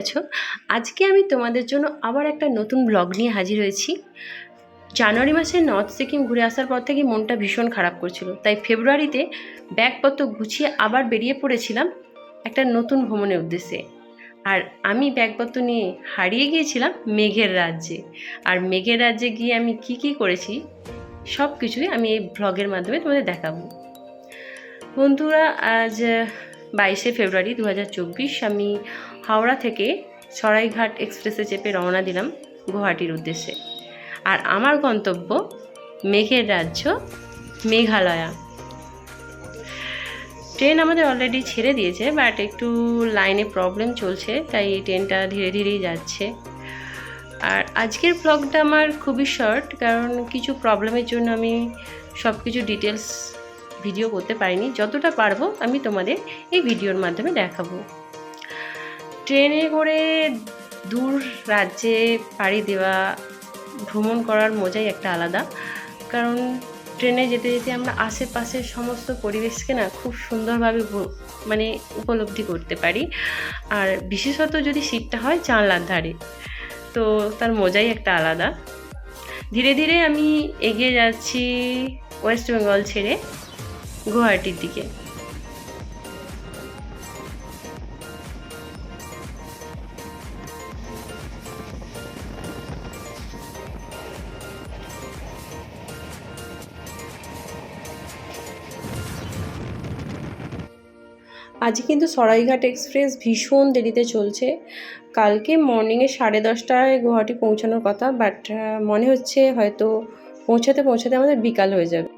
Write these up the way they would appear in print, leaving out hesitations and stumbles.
আছো। আজকে আমি তোমাদের জন্য আবার একটা নতুন ব্লগ নিয়ে হাজির হয়েছি। জানুয়ারি মাসে নর্থ সিকিম ঘুরে আসার পর থেকে মনটা ভীষণ খারাপ করছিল, তাই ফেব্রুয়ারিতে ব্যাগপত্র গুছিয়ে আবার বেরিয়ে পড়েছিলাম একটা নতুন ভ্রমণের উদ্দেশ্যে। আর আমি ব্যাগপত্র নিয়ে হারিয়ে গিয়েছিলাম মেঘের রাজ্যে। আর মেঘের রাজ্যে গিয়ে আমি কি কি করেছি সব কিছুই আমি এই ব্লগের মাধ্যমে তোমাদের দেখাবো। বন্ধুরা, আজ 22শে ফেব্রুয়ারি 2024 আমি হাওড়া থেকে সরাইঘাট এক্সপ্রেসে চেপে রওনা দিলাম গুয়াহাটির উদ্দেশ্যে। আর আমার গন্তব্য মেঘের রাজ্য মেঘালয়া। ট্রেন আমাদের অলরেডি ছেড়ে দিয়েছে, বাট একটু লাইনে প্রবলেম চলছে, তাই এই ট্রেনটা ধীরে ধীরেই যাচ্ছে। আর আজকের ব্লগটা আমার খুবই শর্ট, কারণ কিছু প্রবলেমের জন্য আমি সব কিছু ডিটেলস ভিডিও করতে পারিনি। যতটা পারবো আমি তোমাদের এই ভিডিওর মাধ্যমে দেখাবো। ট্রেনে করে দূর রাজ্যে পাড়ি দেওয়া, ভ্রমণ করার মজাই একটা আলাদা। কারণ ট্রেনে যেতে যেতে আমরা আশেপাশের সমস্ত পরিবেশকে না খুব সুন্দরভাবে উপলব্ধি করতে পারি। আর বিশেষত যদি সিটটা হয় জানলার ধারে, তো তার মজাই একটা আলাদা। ধীরে ধীরে আমি এগিয়ে যাচ্ছি ওয়েস্ট বেঙ্গল ছেড়ে গুয়াহাটির দিকে। আজ কিন্তু সরাইঘাট এক্সপ্রেস ভীষণ দেরিতে চলছে। কালকে মর্নিংয়ে 10:30টায় গুয়াহাটি পৌঁছানোর কথা, বাট মনে হচ্ছে হয়তো পৌঁছাতে পৌঁছাতে আমাদের বিকাল হয়ে যাবে।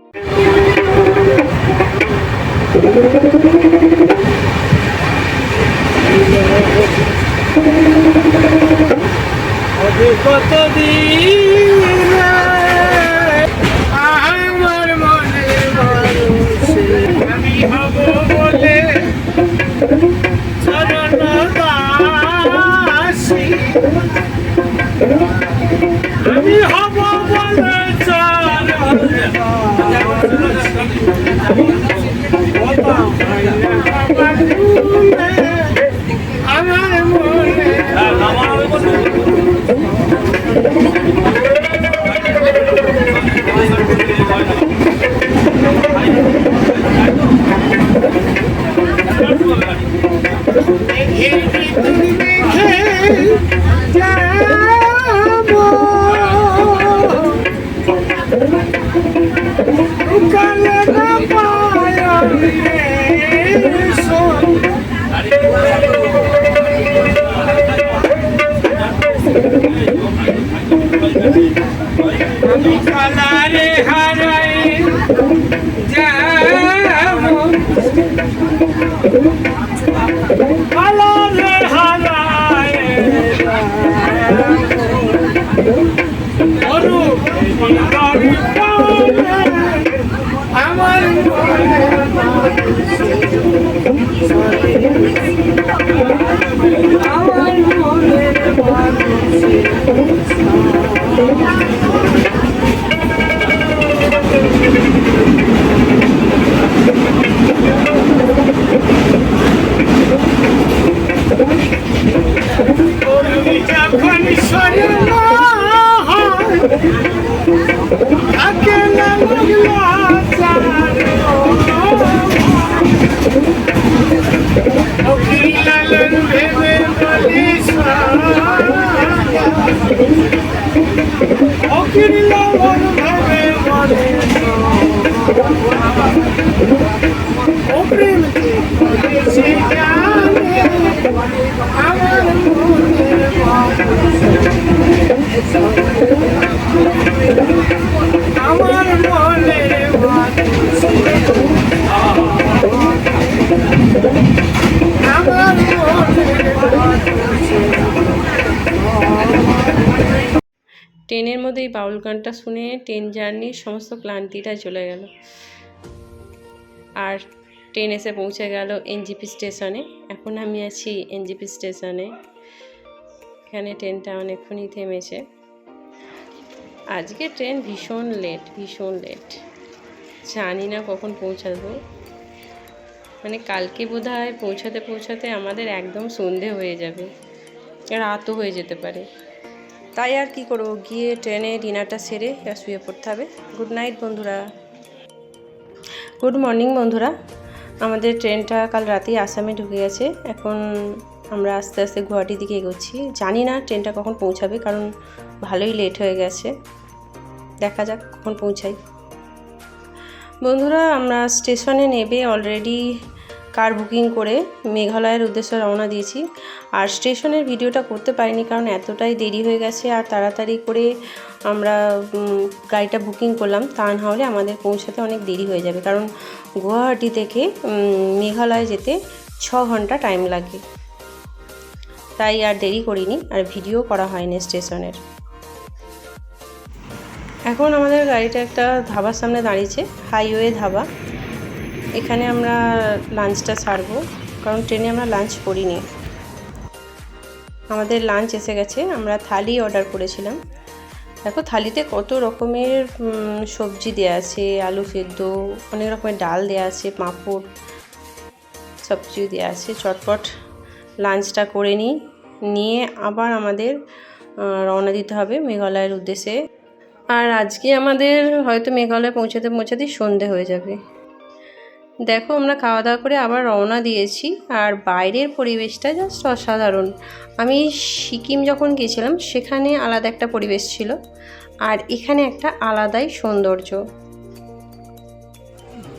ট্রেনের মধ্যে এই বাউল গানটা শুনে ট্রেন জার্নির সমস্ত ক্লান্তিটা চলে গেল। আর ট্রেন এসে পৌঁছে গেল এনজেপি স্টেশনে। এখন আমি আছি এনজেপি স্টেশনে। এখানে ট্রেনটা অনেকক্ষণই থেমেছে। আজকে ট্রেন ভীষণ লেট। জানি না কখন পৌঁছাবো। কালকে বোধহয় পৌঁছাতে আমাদের একদম সন্ধে হয়ে যাবে। রাতও হয়ে যেতে পারে। তাই আর কি করবো, গিয়ে ট্রেনে ডিনারটা সেরে শুয়ে পড়তে হবে। গুড নাইট বন্ধুরা, গুড মর্নিং বন্ধুরা। আমাদের ট্রেনটা কাল রাতেই আসামে ঢুকে গেছে। এখন আমরা আস্তে আস্তে গুয়াহাটির দিকে এগোচ্ছি। জানি না ট্রেনটা কখন পৌঁছাবে, কারণ ভালোই লেট হয়ে গেছে। দেখা যাক কখন পৌঁছাই। বন্ধুরা, আমরা স্টেশনে নেবে অলরেডি কার বুকিং করে মেঘালয়ের উদ্দেশ্যে রওনা দিয়েছি। আর স্টেশনের ভিডিওটা করতে পারিনি, কারণ এতটাই দেরি হয়ে গেছে। আর তাড়াতাড়ি করে আমরা গাড়িটা বুকিং করলাম, তা না হলে আমাদের পৌঁছাতে অনেক দেরি হয়ে যাবে। কারণ গুয়াহাটি থেকে মেঘালয় যেতে 6 ঘন্টা টাইম লাগে। তাই আর দেরি করিনি, আর ভিডিও করা হয়নি স্টেশনের। এখন আমাদের গাড়িটা একটা ধাবার সামনে দাঁড়িয়েছে, হাইওয়ে ধাবা। এখানে আমরা লাঞ্চটা ছাড়বো, কারণ ট্রেনে আমরা লাঞ্চ করিনি। আমাদের লাঞ্চ এসে গেছে, আমরা থালি অর্ডার করেছিলাম। দেখো থালিতে কত রকমের সবজি দেওয়া আছে, আলু সেদ্ধ, অনেক রকমের ডাল দেওয়া আছে, পাঁপড়, সব কিছু দেওয়া আছে। চটপট লাঞ্চটা করে নিয়ে আবার আমাদের রওনা দিতে হবে মেঘালয়ের উদ্দেশ্যে। আর আজকে আমাদের হয়তো মেঘালয় পৌঁছাতে পৌঁছাতেই সন্ধে হয়ে যাবে। দেখো আমরা খাওয়া দাওয়া করে আবার রওনা দিয়েছি। আর বাইরের পরিবেশটা জাস্ট অসাধারণ। আমি সিকিম যখন গিয়েছিলাম সেখানে আলাদা একটা পরিবেশ ছিল, আর এখানে একটা আলাদাই সৌন্দর্য।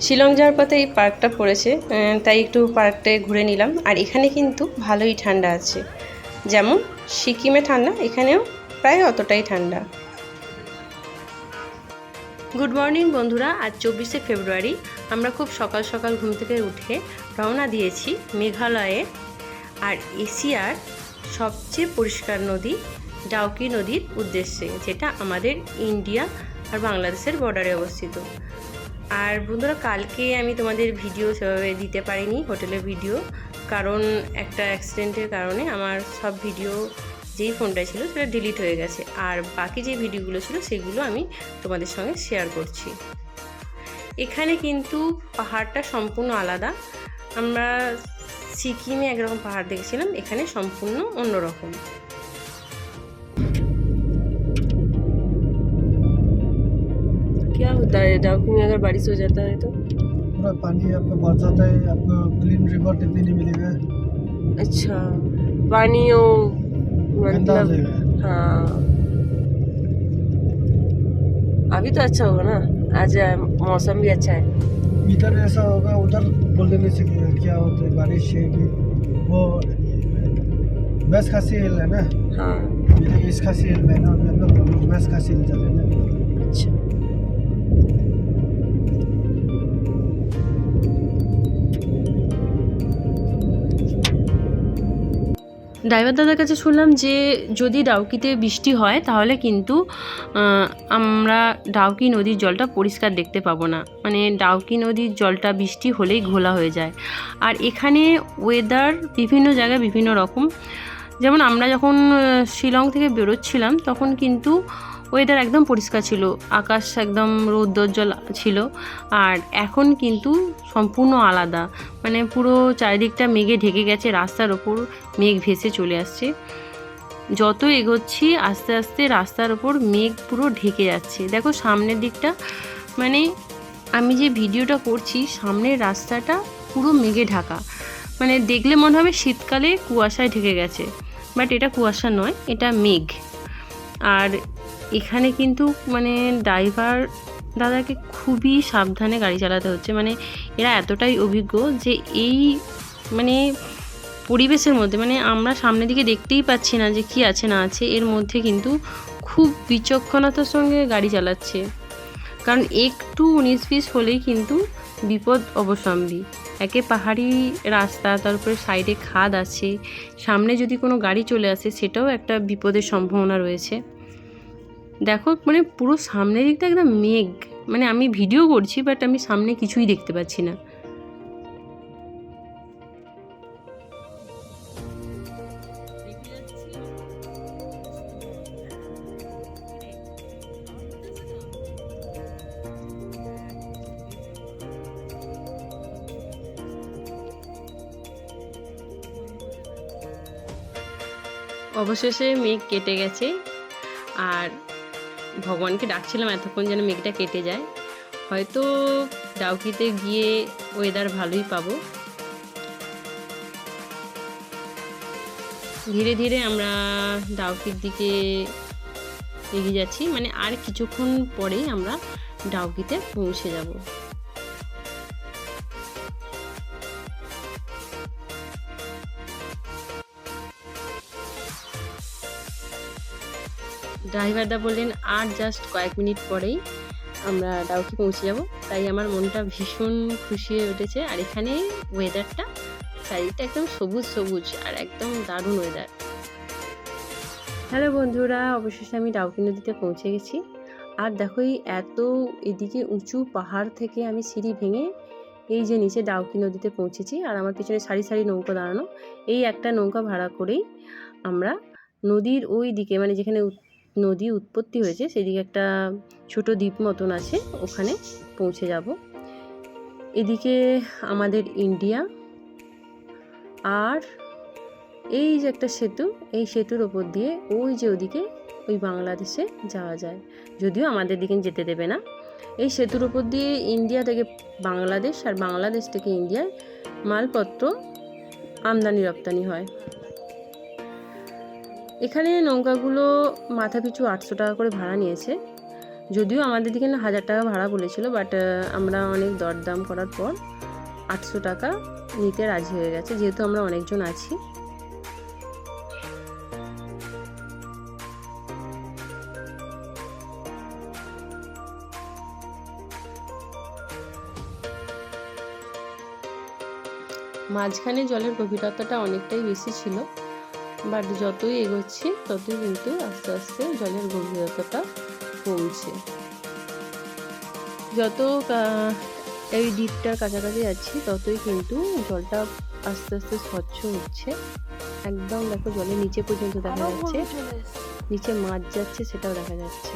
শিলং যাওয়ার পথে এই পার্কটা পড়েছে, তাই একটু পার্কটায় ঘুরে নিলাম। আর এখানে কিন্তু ভালোই ঠান্ডা আছে, যেমন সিকিমে ঠান্ডা এখানেও প্রায় অতটাই ঠান্ডা। গুড মর্নিং বন্ধুরা, আজ 24শে ফেব্রুয়ারি। আমরা খুব সকাল সকাল ঘুম থেকে উঠে রওনা দিয়েছি মেঘালয়ে। আর এশিয়ার সবচেয়ে পরিষ্কার নদী ডাউকি নদীর উদ্দেশ্যে, যেটা আমাদের ইন্ডিয়া আর বাংলাদেশের বর্ডারে অবস্থিত। আর বন্ধুরা, কালকে আমি তোমাদের ভিডিও সেভাবে দিতে পারিনি, হোটেলের ভিডিও, কারণ একটা অ্যাক্সিডেন্টের কারণে আমার সব ভিডিও যেই ফোনটায় ছিল সেটা ডিলিট হয়ে গেছে। আর বাকি যে ভিডিওগুলো ছিল সেগুলো আমি তোমাদের সঙ্গে শেয়ার করছি। এখানে কিন্তু পাহাড়টা সম্পূর্ণ আলাদা। আমরা সিকিমে একরকম পাহাড় দেখেছিলাম, এখানে সম্পূর্ণ অন্যরকম। क्या होता है डाउकी में अगर बारिश हो जाता है तो? पूरा पानी आपको बढ़ जाता है, आपको क्लीन रिवर देखने नहीं मिलेगा। अच्छा, पानी हो गंदा हो मतलब, जाएगा। हाँ अभी तो अच्छा होगा ना, आज मौसम भी अच्छा है। इधर ऐसा होगा, उधर बोलने नहीं सकेगा क्या होता है बारिश है कि वो वेस्ट खासी हिल है ना। हाँ ये ईस्ट खासी हिल में ना, हम लोग वेस्ट खासी हिल जाते हैं ना। अच्छा, ড্রাইভার দাদার কাছে শুনলাম যে যদি ডাউকিতে বৃষ্টি হয় তাহলে কিন্তু আমরা ডাউকি নদীর জলটা পরিষ্কার দেখতে পাবো না। মানে ডাউকি নদীর জলটা বৃষ্টি হলেই ঘোলা হয়ে যায়। আর এখানে ওয়েদার বিভিন্ন জায়গায় বিভিন্ন রকম। যেমন আমরা যখন শিলং থেকে বেরোচ্ছিলাম তখন কিন্তু ওয়েদার একদম পরিষ্কার ছিল, আকাশ একদম রৌদ্রোজ্জ্বল ছিল। আর এখন কিন্তু সম্পূর্ণ আলাদা, মানে পুরো চারিদিকটা মেঘে ঢেকে গেছে, রাস্তার ওপর মেঘ ভেসে চলে আসছে। যত এগোচ্ছি আস্তে আস্তে রাস্তার ওপর মেঘ পুরো ঢেকে যাচ্ছে। দেখো সামনের দিকটা, মানে আমি যে ভিডিওটা করছি সামনের রাস্তাটা পুরো মেঘে ঢাকা, মানে দেখলে মনে হবে শীতকালে কুয়াশায় ঢেকে গেছে, বাট এটা কুয়াশা নয়, এটা মেঘ। আর এখানে কিন্তু মানে ড্রাইভার দাদাকে খুবই সাবধানে গাড়ি চালাতে হচ্ছে। মানে এরা এতটাই অভিজ্ঞ যে এই মানে পরিবেশের মধ্যে, মানে আমরা সামনের দিকে দেখতেই পাচ্ছি না যে কি আছে না আছে, এর মধ্যে কিন্তু খুব বিচক্ষণতার সঙ্গে গাড়ি চালাচ্ছে। কারণ একটু 19-20 হলেই কিন্তু বিপদ অবশ্যম্ভাবী। একে পাহাড়ি রাস্তা, তারপরে সাইডে খাদ আছে, সামনে যদি কোনো গাড়ি চলে আসে সেটাও একটা বিপদের সম্ভাবনা রয়েছে। দেখো মানে পুরো সামনের দিকটা একদম মেঘ, মানে আমি ভিডিও করছি বাট আমি সামনে কিছুই দেখতে পাচ্ছি না। অবশেষে মেঘ কেটে গেছে, আর ভগবানকে ডাকছিলাম এতক্ষণ যেন মেঘটা কেটে যায়। হয়তো ডাউকিতে গিয়ে ওয়েদার ভালোই পাবো। ধীরে ধীরে আমরা ডাউকির দিকে এগিয়ে যাচ্ছি, মানে আর কিছুক্ষণ পরেই আমরা ডাউকিতে পৌঁছে যাব। ড্রাইভারদা বললেন আর জাস্ট কয়েক মিনিট পরেই আমরা ডাউকি পৌঁছে যাব, তাই আমার মনটা ভীষণ খুশি হয়ে উঠেছে। আর এখানে ওয়েদারটা চারিদিকটা একদম সবুজ সবুজ আর একদম দারুণ ওয়েদার। হ্যালো বন্ধুরা, অবশেষে আমি ডাউকি নদীতে পৌঁছে গেছি। আর দেখো এই এত এদিকে উঁচু পাহাড় থেকে আমি সিঁড়ি ভেঙে এই যে নিচে ডাউকি নদীতে পৌঁছেছি। আর আমার পিছনে সারি সারি নৌকা দাঁড়ানো, এই একটা নৌকা ভাড়া করেই আমরা নদীর ওই দিকে, মানে যেখানে নদী উৎপত্তি হয়েছে সেদিকে একটা ছোট দ্বীপ মতন আছে, ওখানে পৌঁছে যাব। এদিকে আমাদের ইন্ডিয়া, আর এই যে একটা সেতু, এই সেতুর ওপর দিয়ে ওই যে ওদিকে ওই বাংলাদেশে যাওয়া যায়, যদিও আমাদের দিকে যেতে দেবে না। এই সেতুর ওপর দিয়ে ইন্ডিয়া থেকে বাংলাদেশ আর বাংলাদেশ থেকে ইন্ডিয়ার মালপত্র আমদানি রপ্তানি হয়। এখানে নৌকাগুলো মাথা পিছু 800 টাকা করে ভাড়া নিয়েছে, যদিও আমাদের দিকে 1000 টাকা ভাড়া বলেছিল, বাট আমরা অনেক দরদাম করার পর 800 টাকা নিতে রাজি হয়ে গেছে, যেহেতু আমরা অনেকজন আছি। মাঝখানে জলের গভীরতাটা অনেকটাই বেশি ছিল, বাট যতই এগোচ্ছি ততই কিন্তু আস্তে আস্তে জলের গভীরতাটা কমছে। যত এই দ্বীপটার কাছাকাছি যাচ্ছি ততই কিন্তু জলটা আস্তে আস্তে স্বচ্ছ হচ্ছে। একদম দেখো জলের নিচে পর্যন্ত দেখা যাচ্ছে, নিচে মাছ যাচ্ছে সেটাও দেখা যাচ্ছে।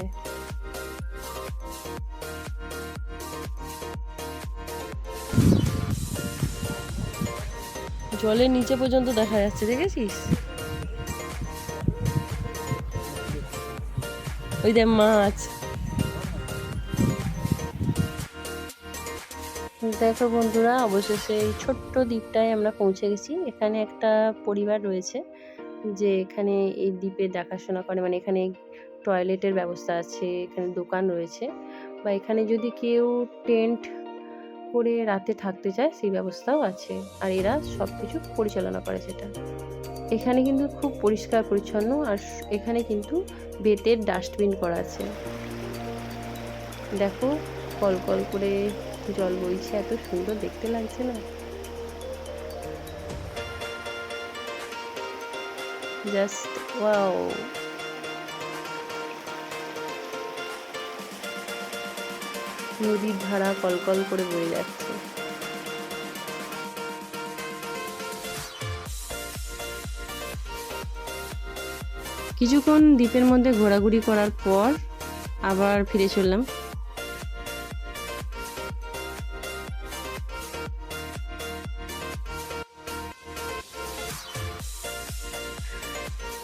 জলের নিচে পর্যন্ত দেখা যাচ্ছে, দেখেছিস? ওই দেখ মাছ। দেখো বন্ধুরা, অবশেষে এই ছোট্ট দ্বীপটায় আমরা পৌঁছে গেছি। এখানে একটা পরিবার রয়েছে যে এখানে এই দ্বীপে দেখাশোনা করে, মানে এখানে টয়লেটের ব্যবস্থা আছে, এখানে দোকান রয়েছে, বা এখানে যদি কেউ টেন্ট করে রাতে থাকতে চায় সেই ব্যবস্থাও আছে। আর এরা সব কিছু পরিচালনা করে সেটা। এখানে কিন্তু খুব পরিষ্কার পরিচ্ছন্ন, আর এখানে কিন্তু বেতের ডাস্টবিন করা আছে। দেখো কল কল করে জল বইছে, এত সুন্দর দেখতে লাগছে না? Just wow. নদীর ধারা কলকল করে বয়ে যাচ্ছে। কিছুক্ষণ দ্বীপের মধ্যে ঘোরাঘুরি করার পর আবার ফিরে চললাম।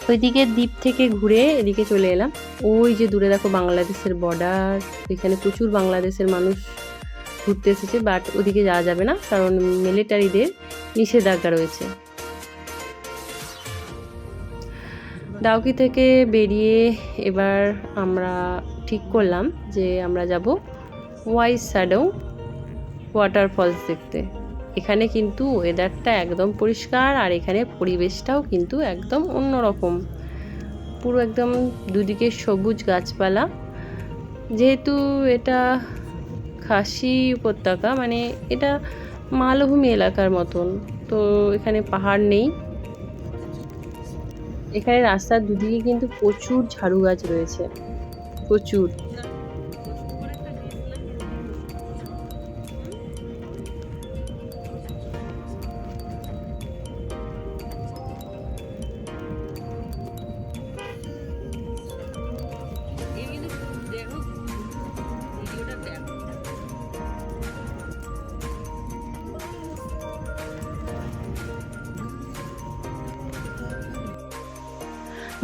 ওইদিকে দ্বীপ থেকে ঘুরে এদিকে চলে এলাম। ওই যে দূরে দেখো বাংলাদেশের বর্ডার, ওইখানে প্রচুর বাংলাদেশের মানুষ ঘুরতে এসেছে, বাট ওদিকে যাওয়া যাবে না কারণ মিলিটারিদের নিষেধাজ্ঞা রয়েছে। ডাউকি থেকে বেরিয়ে এবার আমরা ঠিক করলাম যে আমরা যাব ওয়াইজ শ্যাডো ওয়াটারফলস দেখতে। এখানে কিন্তু ওয়েদারটা একদম পরিষ্কার, আর এখানে পরিবেশটাও কিন্তু একদম অন্যরকম, পুরো একদম দুদিকে সবুজ গাছপালা। যেহেতু এটা খাসি উপত্যকা, মানে এটা মালভূমি এলাকার মতন, তো এখানে পাহাড় নেই। এখানে রাস্তার দুদিকে কিন্তু প্রচুর ঝাড়ু গাছ রয়েছে, প্রচুর।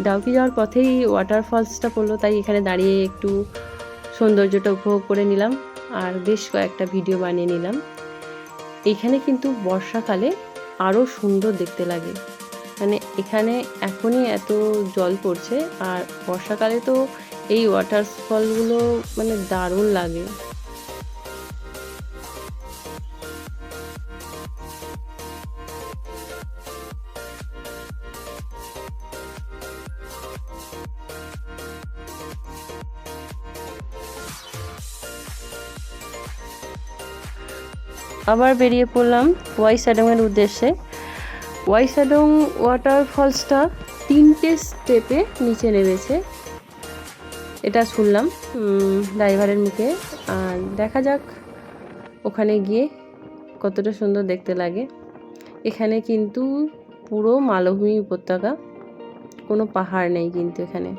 ডাউকি যাওয়ার পথেই ওয়াটারফলসটা পড়লো, তাই এখানে দাঁড়িয়ে একটু সৌন্দর্যটা উপভোগ করে নিলাম আর বেশ কয়েকটা ভিডিও বানিয়ে নিলাম। এখানে কিন্তু বর্ষাকালে আরও সুন্দর দেখতে লাগে, মানে এখানে এখনই এত জল পড়ছে আর বর্ষাকালে তো এই ওয়াটারফলগুলো মানে দারুণ লাগে। আবার বেরিয়ে পড়লাম ওয়াইসাডংয়ের উদ্দেশ্যে। ওয়াইসাডং ওয়াটারফলসটা 3টে স্টেপে নিচে নেমেছে, এটা শুনলাম ড্রাইভারের মুখে। আর দেখা যাক ওখানে গিয়ে কতটা সুন্দর দেখতে লাগে। এখানে কিন্তু পুরো মালভূমি উপত্যকা, কোনো পাহাড় নেই কিন্তু এখানে।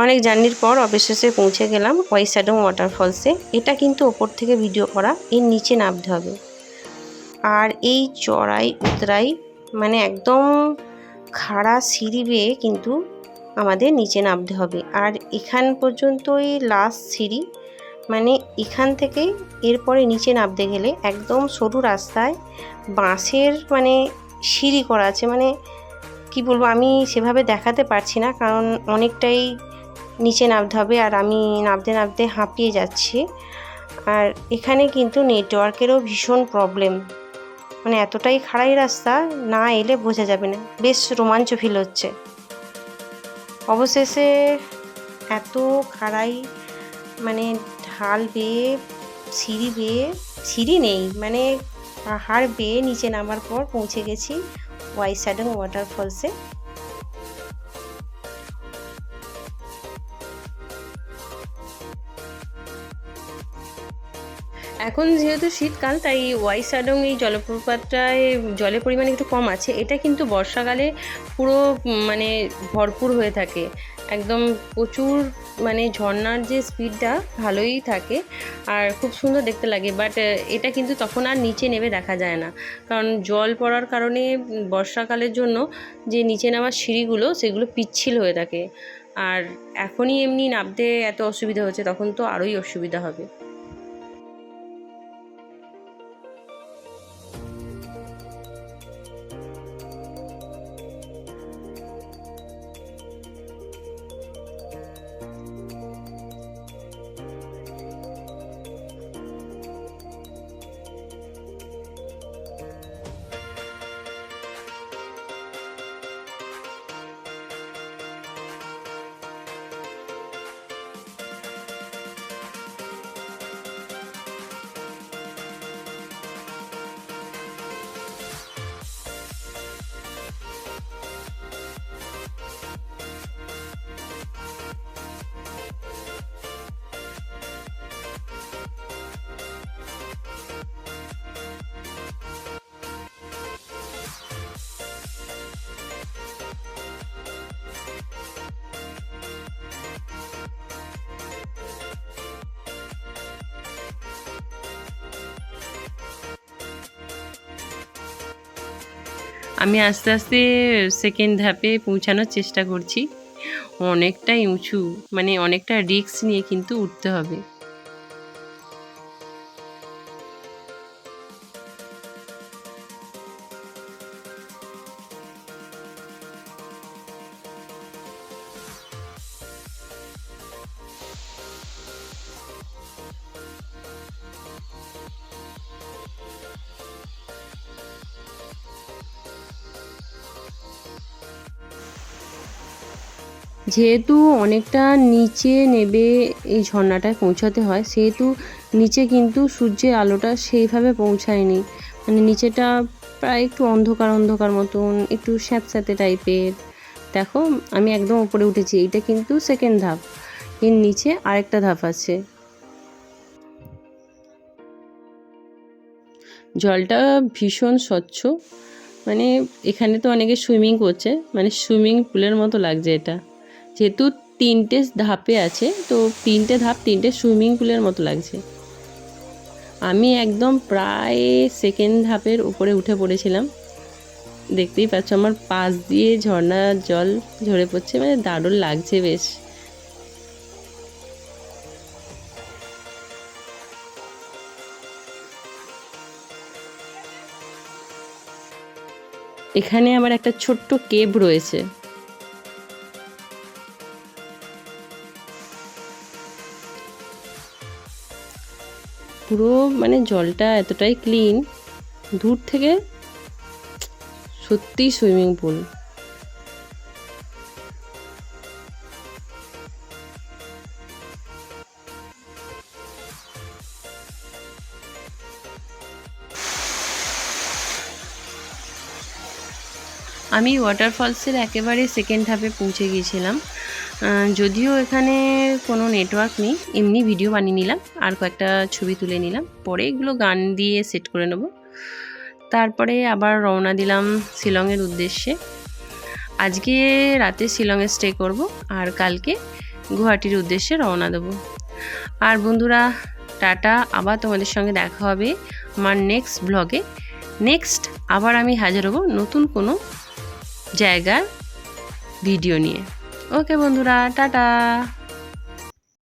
অনেক জার্নির পর অবশেষে পৌঁছে গেলাম ওয়াইসাডং ওয়াটারফলসে। এটা কিন্তু ওপর থেকে ভিডিও করা, এর নিচে নামতে হবে। আর এই চড়াই উতরাই মানে একদম খাড়া সিঁড়ি বেয়ে কিন্তু আমাদের নিচে নামতে হবে। আর এখান পর্যন্তই লাস্ট সিঁড়ি, মানে এখান থেকে এরপরে নিচে নামতে গেলে একদম সরু রাস্তায় বাঁশের মানে সিঁড়ি করা আছে। মানে কি বলবো, আমি সেভাবে দেখাতে পারছি না কারণ অনেকটাই নিচে নামতে হবে আর আমি নামতে নামতে হাঁপিয়ে যাচ্ছি। আর এখানে কিন্তু নেটওয়ার্কেরও ভীষণ প্রবলেম, মানে এতটাই খাড়াই রাস্তা, না এলে বোঝা যাবে না। বেশ রোমাঞ্চ ফিল হচ্ছে। অবশেষে এত খাড়াই মানে ঢাল বেয়ে সিঁড়ি নেই, মানে পাহাড় বেয়ে নিচে নামার পর পৌঁছে গেছি ওয়াইসাডং ওয়াটারফলসে। এখন যেহেতু শীতকাল তাই ওয়াইসাডং এই জলপ্রপাতটায় জলের পরিমাণ একটু কম আছে। এটা কিন্তু বর্ষাকালে পুরো মানে ভরপুর হয়ে থাকে, একদম প্রচুর, মানে ঝর্নার যে স্পিডটা ভালোই থাকে আর খুব সুন্দর দেখতে লাগে। বাট এটা কিন্তু তখন আর নিচে নেমে দেখা যায় না, কারণ জল পড়ার কারণে বর্ষাকালের জন্য যে নিচে নামার সিঁড়িগুলো সেগুলো পিচ্ছিল হয়ে থাকে। আর এখনই এমনি নামতে এত অসুবিধা হচ্ছে, তখন তো আরোই অসুবিধা হবে। আমি আস্তে আস্তে সেকেন্ড ধাপে পৌঁছানোর চেষ্টা করছি। অনেকটাই উঁচু, মানে অনেকটা রিস্ক নিয়ে কিন্তু উঠতে হবে। যেহেতু অনেকটা নিচে নেবে এই ঝর্ণাটায় পৌঁছাতে হয়, সেহেতু নিচে কিন্তু সূর্যের আলোটা সেইভাবে পৌঁছায়নি। মানে নিচেটা প্রায় একটু অন্ধকার অন্ধকার মতন, একটু স্যাঁতস্যাঁতে টাইপের। দেখো আমি একদম উপরে উঠেছি, এইটা কিন্তু সেকেন্ড ধাপ, এর নিচে আরেকটা ধাপ আছে। জলটা ভীষণ স্বচ্ছ, মানে এখানে তো অনেকে সুইমিং করছে, মানে সুইমিং পুলের মতো লাগছে এটা। যেহেতু 3টে ধাপে আছে, তো 3টে ধাপ 3টে সুইমিং পুলের মতো লাগছে। আমি একদম প্রায় সেকেন্ড ধাপের উপরে উঠে পড়েছিলাম। দেখতেই পাচ্ছ আমার পাশ দিয়ে ঝর্ণার জল ঝরে পড়ছে, মানে দারুণ লাগছে বেশ। এখানে আবার একটা ছোট্ট কেভ রয়েছে। পুরো মানে জলটা এতটাই ক্লিন, দূর থেকে সত্যিই সুইমিং পুল। আমি ওয়াটারফলসের একেবারে সেকেন্ড ধাপে পৌঁছে গিয়েছিলাম। যদিও এখানে কোনো নেটওয়ার্ক নেই, এমনি ভিডিও বানিয়ে নিলাম আর কয়েকটা ছবি তুলে নিলাম, পরে এগুলো গান দিয়ে সেট করে নেব। তারপরে আবার রওনা দিলাম শিলংয়ের উদ্দেশ্যে। আজকে রাতে শিলংয়ে স্টে করব, আর কালকে গুয়াহাটির উদ্দেশ্যে রওনা দেবো। আর বন্ধুরা, টাটা, আবার তোমাদের সঙ্গে দেখা হবে আমার নেক্সট ব্লগে। নেক্সট আবার আমি হাজির হব নতুন কোনো জায়গার ভিডিও নিয়ে। ওকে বন্ধুরা, টাটা।